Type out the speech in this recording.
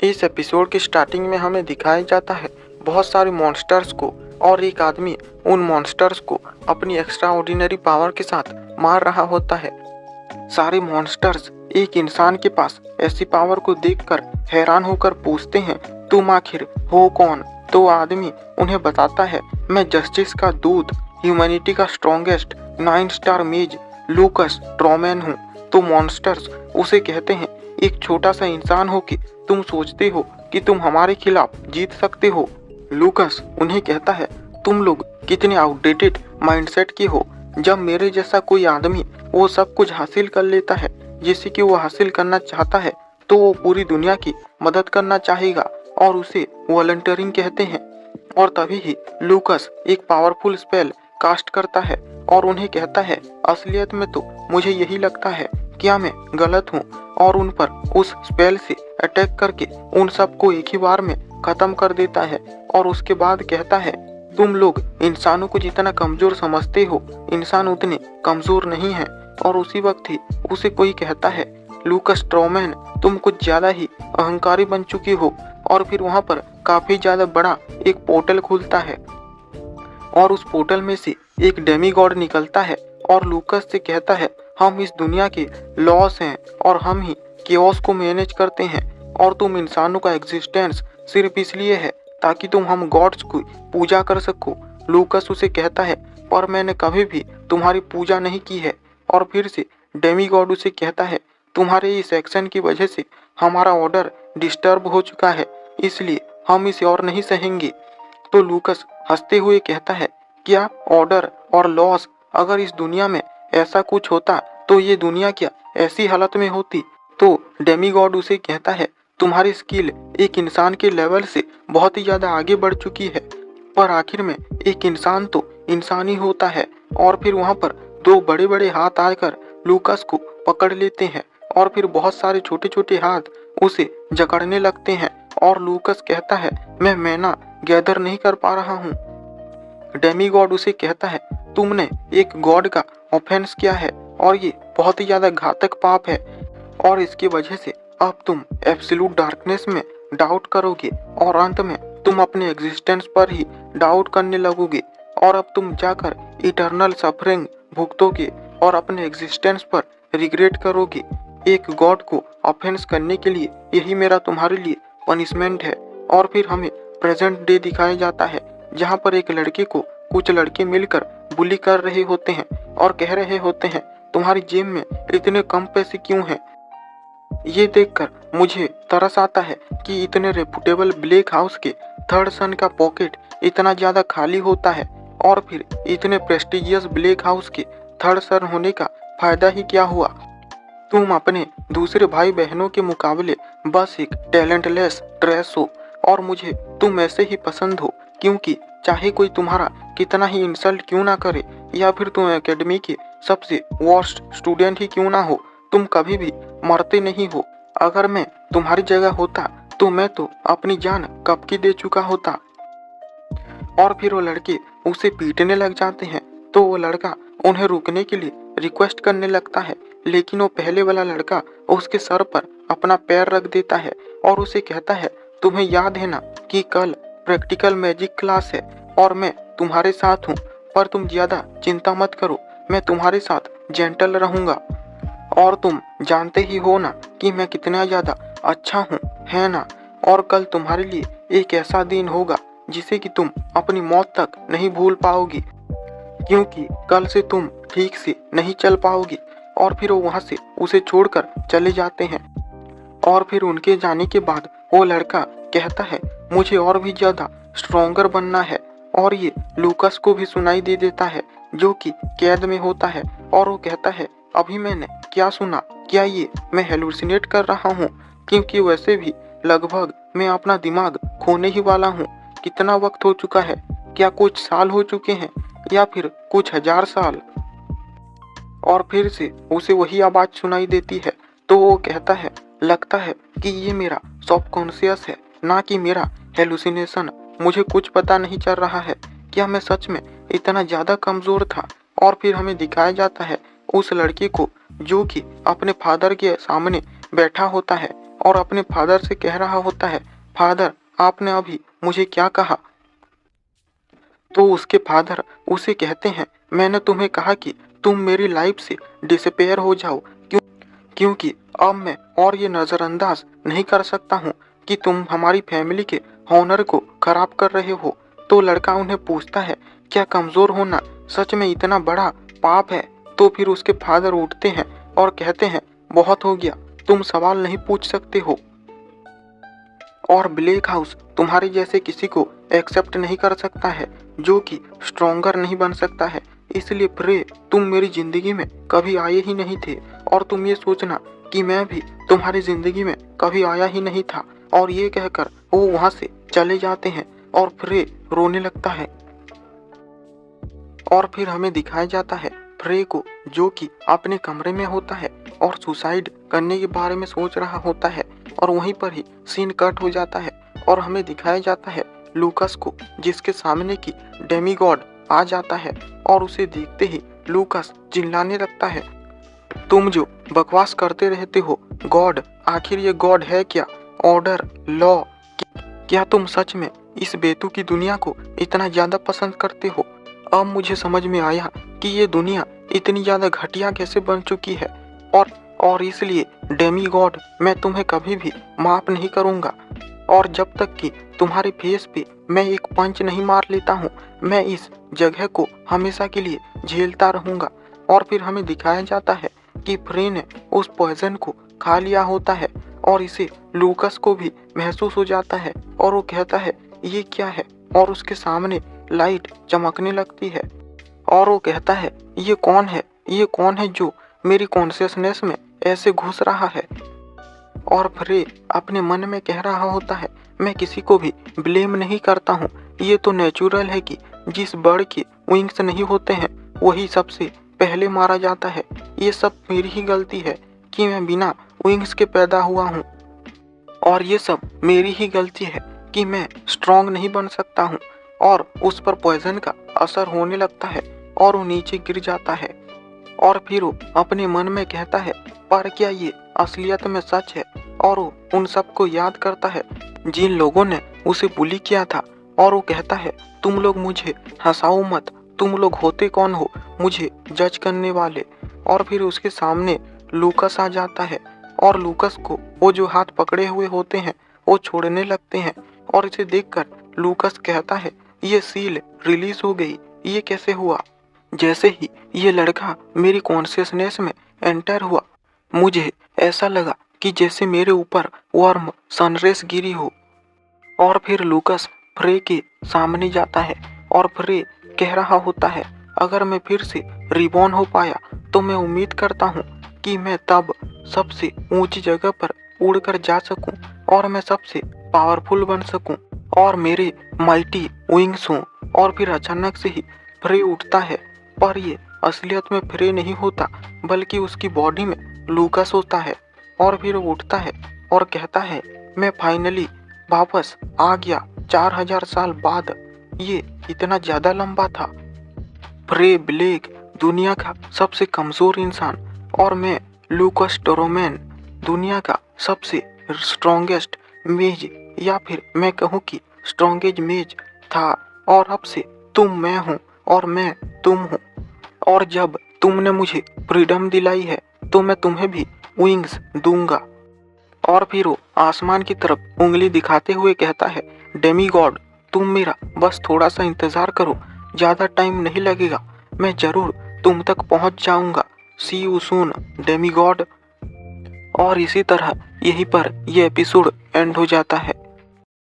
इस एपिसोड की स्टार्टिंग में हमें दिखाया जाता है बहुत सारे मॉन्स्टर्स को और एक आदमी उन मॉन्स्टर्स को अपनी एक्स्ट्रा ऑर्डिनरी पावर के साथ मार रहा होता है। सारे मॉन्स्टर्स एक इंसान के पास ऐसी पावर को देखकर हैरान होकर पूछते हैं, तुम आखिर हो कौन? तो आदमी उन्हें बताता है, मैं जस्टिस का दूत, ह्यूमैनिटी का स्ट्रॉन्गेस्ट 9 स्टार मेज लूकस स्ट्रॉमैन हूँ। तो मॉन्स्टर्स उसे कहते हैं, एक छोटा सा इंसान हो कि तुम सोचते हो कि तुम हमारे खिलाफ जीत सकते हो। लूकस उन्हें कहता है, तुम लोग कितने आउटडेटेड माइंडसेट के हो। जब मेरे जैसा कोई आदमी वो सब कुछ हासिल कर लेता है जिसे कि वो हासिल करना चाहता है, तो वो पूरी दुनिया की मदद करना चाहेगा और उसे वॉलंटियरिंग कहते हैं। और तभी ही लूकस एक पावरफुल स्पेल कास्ट करता है और उन्हें कहता है, असलियत में तो मुझे यही लगता है, क्या मैं गलत हूँ? और उन पर उस स्पेल से अटैक करके उन सबको एक ही बार में खत्म कर देता है। और उसके बाद कहता है, तुम लोग इंसानों को जितना कमजोर समझते हो, इंसान उतने कमजोर नहीं है। और उसी वक्त ही उसे कोई कहता है, लूकस स्ट्रॉमैन, तुम कुछ ज्यादा ही अहंकारी बन चुकी हो। और फिर वहां पर काफी ज्यादा बड़ा एक पोर्टल खुलता है और उस पोर्टल में से एक डेमीगॉड निकलता है और लूकस से कहता है, हम इस दुनिया के लॉस हैं और हम ही केओस को मैनेज करते हैं और तुम इंसानों का एग्जिस्टेंस सिर्फ इसलिए है ताकि तुम हम गॉड्स की पूजा कर सको। लूकस उसे कहता है, पर मैंने कभी भी तुम्हारी पूजा नहीं की है। और फिर से डेमीगॉड उसे कहता है, तुम्हारे इस एक्शन की वजह से हमारा ऑर्डर डिस्टर्ब हो चुका है, इसलिए हम इसे और नहीं सहेंगे। तो लूकस हंसते हुए कहता है, क्या ऑर्डर और लॉस? अगर इस दुनिया में ऐसा कुछ होता तो ये दुनिया क्या ऐसी हालत में होती? तो डेमीगॉड उसे कहता है, तुम्हारी स्किल एक इंसान के लेवल से बहुत ही ज्यादा आगे बढ़ चुकी है, पर आखिर में एक इंसान तो इंसान ही होता है। और फिर वहां पर दो बड़े बड़े हाथ आकर लूकस को पकड़ लेते हैं और फिर बहुत सारे छोटे छोटे हाथ उसे जकड़ने लगते हैं। और लूकस कहता है, मैं मैना गैदर नहीं कर पा रहा हूँ। डेमीगॉड उसे कहता है, तुमने एक गॉड का ऑफेंस किया है और ये बहुत ही ज्यादा घातक पाप है और इसकी वजह से अब तुम एब्सोल्यूट डार्कनेस में डाउट करोगे और अंत में तुम अपने एग्जिस्टेंस पर ही डाउट करने लगोगे और अब तुम जाकर इटर्नल सफरिंग भुगतोगे और अपने एग्जिस्टेंस पर रिग्रेट करोगे। एक गॉड को ऑफेंस करने के लिए यही मेरा तुम्हारे लिए पनिशमेंट है। और फिर हमें प्रेजेंट डे दिखाया जाता है जहाँ पर एक लड़के को कुछ लड़के मिलकर बुली कर रहे होते हैं और कह रहे होते हैं, तुम्हारी जेब में इतने कम पैसे क्यों हैं? ये देखकर मुझे तरस आता है कि इतने रेपुटेबल ब्लैक हाउस के थर्ड सन का पॉकेट इतना ज्यादा खाली होता है और फिर इतने प्रेस्टिजियस ब्लैक हाउस के थर्ड सन होने का फायदा ही क्या हुआ? तुम अपने दूसरे भाई बहनों के मुकाबले बस एक टैलेंटलेस ट्रैश हो और मुझे तुम ऐसे ही पसंद हो, क्योंकि चाहे कोई तुम्हारा कितना ही इंसल्ट क्यों ना करे या फिर तुम एकेडमी के सबसे वर्स्ट स्टूडेंट ही क्यों ना हो, तुम कभी भी मरते नहीं हो। अगर मैं तुम्हारी जगह होता तो मैं तो अपनी जान कब की दे चुका होता। और फिर वो लड़के उसे पीटने लग जाते हैं तो वो लड़का उन्हें रुकने के लिए रिक्वेस्ट करने लगता है, लेकिन वो पहले वाला लड़का उसके सर पर अपना पैर रख देता है और उसे कहता है, तुम्हें याद है ना कि कल प्रैक्टिकल मैजिक क्लास है और मैं तुम्हारे साथ हूँ, पर तुम ज्यादा चिंता मत करो, मैं तुम्हारे साथ जेंटल रहूंगा। और तुम जानते ही हो ना कि मैं कितना ज्यादा अच्छा हूँ, है ना? और कल तुम्हारे लिए एक ऐसा दिन होगा जिसे कि तुम अपनी मौत तक नहीं भूल पाओगी, क्योंकि कल से तुम ठीक से नहीं चल पाओगी। और फिर वो वहां से उसे छोड़कर चले जाते हैं। और फिर उनके जाने के बाद वो लड़का कहता है, मुझे और भी ज्यादा स्ट्रॉन्गर बनना है। और ये लूकस को भी सुनाई दे देता है जो कि कैद में होता है और वो कहता है, अभी मैंने क्या सुना? क्या ये मैं हेलुसिनेट कर रहा हूँ? क्योंकि वैसे भी लगभग मैं अपना दिमाग खोने ही वाला हूँ। कितना वक्त हो चुका है? क्या कुछ साल हो चुके हैं या फिर कुछ हजार साल? और फिर से उसे वही आवाज सुनाई देती है तो वो कहता है, लगता है कि ये मेरा सबकॉन्शियस है, ना कि मेरा हेलुसिनेशन। मुझे कुछ पता नहीं चल रहा है, क्या मैं सच में इतना ज्यादा कमजोर था? और फिर हमें दिखाया जाता है उस लड़के को जो कि अपने फादर के सामने बैठा होता है और अपने फादर से कह रहा होता है, फादर आपने अभी मुझे क्या कहा? तो उसके फादर उसे कहते हैं, मैंने तुम्हें कहा कि तुम मेरी लाइफ से डिसअपेयर हो जाओ, क्योंकि अब मैं और ये नज़रअंदाज नहीं कर सकता हूँ कि तुम हमारी फैमिली के ऑनर को खराब कर रहे हो। तो लड़का उन्हें पूछता है, क्या कमज़ोर होना सच में इतना बड़ा पाप है? तो फिर उसके फादर उठते हैं और कहते हैं, बहुत हो गया, तुम सवाल नहीं पूछ सकते हो। और ब्लैक हाउस तुम्हारे जैसे किसी को एक्सेप्ट नहीं कर सकता है जो कि स्ट्रॉन्गर नहीं बन सकता है। इसलिए प्रे, तुम मेरी जिंदगी में कभी आए ही नहीं थे और तुम ये सोचना कि मैं भी तुम्हारी जिंदगी में कभी आया ही नहीं था। और ये कहकर वो वहाँ से चले जाते हैं और प्रे रोने लगता है। और फिर हमें दिखाया जाता है प्रे को, जो कि अपने कमरे में होता है और सुसाइड करने के बारे में सोच रहा होता है। और वहीं पर ही सीन कट हो जाता है और हमें दिखाया जाता है लूकस को, जिसके सामने की डेमीगॉड आ जाता है और उसे देखते ही लूकस चिल्लाने लगता है, तुम जो बकवास करते रहते हो, गॉड, आखिर ये गॉड है क्या? ऑर्डर, लॉ, क्या तुम सच में इस बेतुकी दुनिया को इतना ज़्यादा पसंद करते हो? अब मुझे समझ में आया कि ये दुनिया इतनी ज़्यादा घटिया कैसे बन चुकी है। और इसलिए डेमी गॉड, मैं तुम्हें कभी भी माफ़ नहीं करूँगा। और जब तक कि तुम्हारे फेस पे मैं एक पंच नहीं मार लेता हूँ, मैं इस जगह को हमेशा के लिए झेलता रहूँगा। और फिर हमें दिखाया जाता है कि फ्रे ने उस पॉइजन को खा लिया होता है और इसे लूकस को भी महसूस हो जाता है और वो कहता है, ये क्या है? और उसके सामने लाइट चमकने लगती है और वो कहता है, ये कौन है? ये कौन है जो मेरी कॉन्शियसनेस में ऐसे घुस रहा है? और फ्रे अपने मन में कह रहा होता है, मैं किसी को भी ब्लेम नहीं करता हूँ, ये तो नेचुरल है कि जिस बर्ड के विंग्स नहीं होते हैं वही सबसे पहले मारा जाता है। ये सब मेरी ही गलती है कि मैं बिना विंग्स के पैदा हुआ हूँ और ये सब मेरी ही गलती है कि मैं स्ट्रांग नहीं बन सकता हूँ। और उस पर पॉइजन का असर होने लगता है और वो नीचे गिर जाता है। और फिर वो अपने मन में कहता है, पर क्या ये असलियत में सच है? और वो उन सबको याद करता है जिन लोगों ने उसे बुली किया था और वो कहता है, तुम लोग मुझे हंसाओ मत, तुम लोग होते कौन हो मुझे जज करने वाले? और फिर उसके सामने लूकस आ जाता है और लूकस को वो जो हाथ पकड़े हुए होते हैं वो छोड़ने लगते हैं। और इसे देखकर लूकस कहता है, ये सील रिलीज हो गई, ये कैसे हुआ? जैसे ही ये लड़का मेरी कॉन्शियसनेस में एंटर हुआ, मुझे ऐसा लगा कि जैसे मेरे ऊपर वार्म सनरेज गिरी हो। और फिर लूकस फ्रे के सामने जाता है और फ्रे कह रहा होता है, अगर मैं फिर से रिबॉर्न हो पाया तो मैं उम्मीद करता हूँ कि मैं तब सबसे ऊंची जगह पर उड़कर जा सकूं और मैं सबसे पावरफुल बन सकूं और मेरे माइटी विंग्स हों। और फिर अचानक से ही फ्रे उठता है, पर ये असलियत में फ्रे नहीं होता बल्कि उसकी बॉडी में लूकस होता है। और फिर वो उठता है और कहता है, मैं फाइनली वापस आ गया 4000 साल बाद। ये इतना ज़्यादा लंबा था। फ्रे ब्लेक, दुनिया का सबसे कमज़ोर इंसान, और मैं लूकस टोरोमैन, दुनिया का सबसे स्ट्रॉन्गेस्ट मेज, या फिर मैं कहूँ कि स्ट्रॉन्गेस्ट मेज था। और अब से तुम मैं हूँ और मैं तुम हूँ। और जब तुमने मुझे फ्रीडम दिलाई है तो मैं तुम्हें भी विंग्स दूंगा। और फिर वो आसमान की तरफ उंगली दिखाते हुए कहता है, डेमी गॉड, तुम मेरा बस थोड़ा सा इंतज़ार करो, ज़्यादा टाइम नहीं लगेगा, मैं ज़रूर तुम तक पहुंच जाऊंगा। सी यू सून डेमी गॉड। और इसी तरह यहीं पर यह एपिसोड एंड हो जाता है।